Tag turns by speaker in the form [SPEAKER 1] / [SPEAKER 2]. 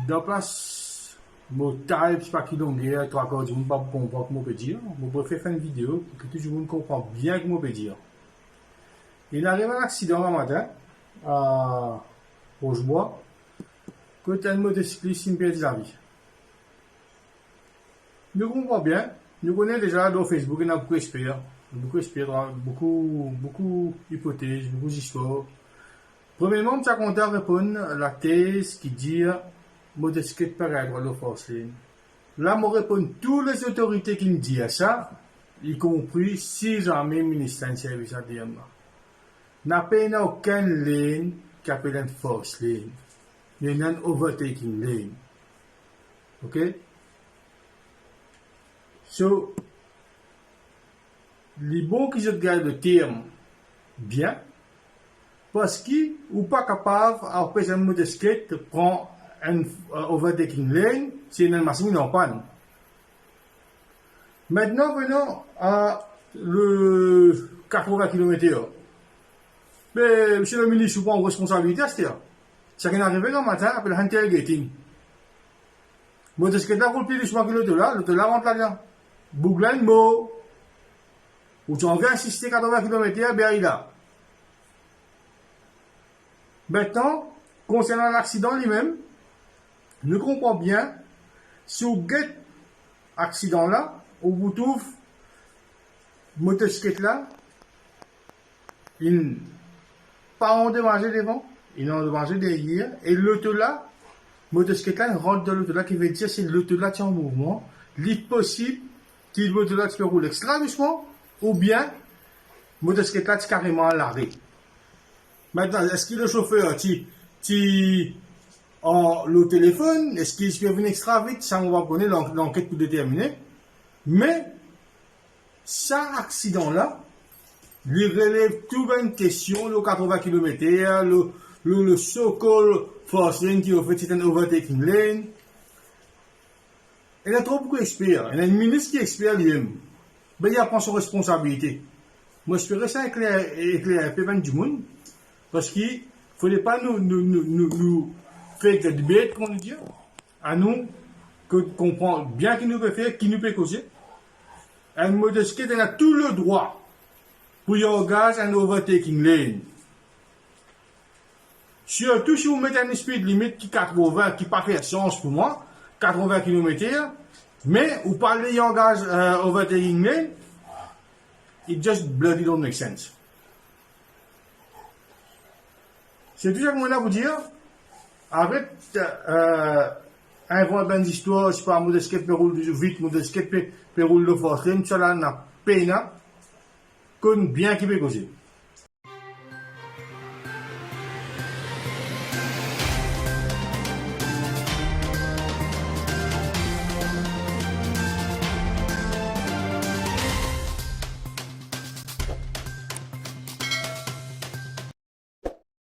[SPEAKER 1] dans place, mon type, c'est pas qui longueur, trois quarts du monde pas comprendre comment on peut dire. Je préfère faire une vidéo pour que tout le monde comprenne bien comment on peut dire. Il arrive un accident un matin, à Rochebois, quand un motocycliste me perd la vie. Nous comprenons bien, nous connaissons déjà dans Facebook, il y a beaucoup d'experts, beaucoup d'hypothèses, beaucoup d'histoires. Premièrement, je compte répondre à la thèse qui dit motocyclette pareil droit de force ligne. Là, je réponds toutes les autorités qui me disent ça, y compris si jamais le ministère de service à dire. N'a pas aucune ligne qui appelle une force ligne. Il y a une overtaking lane. Ok? So, les bons qui se gardent le terme bien, parce qu'ils ne sont pas capables, après un motocyclette, de prendre un overtaking lane, c'est une machine en panne. Maintenant, venons à le 80 km/h. Mais, monsieur le ministre, je prends en responsabilité, c'est-à-dire, ce qui est arrivé dans le matin, appelle un tailgating. Motocyclette là, roule plus de 60 km là, l'autre là rentre là-dedans. Boucle une mot. Ou tu en viens insister 80 km/h, bien il a. Maintenant, concernant l'accident lui-même, nous comprenons bien, si vous guettez accident là, on vous trouve motocyclette là, il pas endommagé devant, il a endommagé derrière, et l'autre là, motocyclette là, il rentre dans l'autre là, qui veut dire, c'est l'autre là qui est en mouvement, il est possible qu'il l'autre là qui peut rouler extra doucement, ou bien, motocyclette là, est carrément à l'arrêt. Maintenant, est-ce que le chauffeur, le téléphone, est-ce qu'il peut venir extra vite? Ça, on va prendre l'enquête pour déterminer. Mais, ça, accident-là, lui relève toute une question, le 80 km/h, le so-called force lane qui fait c'est un overtaking lane. Il y a trop beaucoup d'experts. Il y a un ministre qui est expert lui-même. Ben, il prend son responsabilité. Moi, j'espérais ça éclairer un peu du monde. Parce qu'il ne fallait pas nous faire des bêtes, comme on dit, à nous, qu'on comprend bien qui nous peut faire, qui nous peut causer. Un motocyclette, il a tout le droit pour y engager un overtaking lane. Surtout si vous mettez un speed limit qui 80, qui pas fait sens pour moi, 80 km/h, mais vous parlez d'y engager un overtaking lane, it just bloody don't make sense. C'est tout ça que moi là vous dire. Arrête inventer des histoires, je sais pas, motocyclette peut rouler vite, motocyclette peut rouler de force, ça là n'a peine, qu'on bien qui peut causer.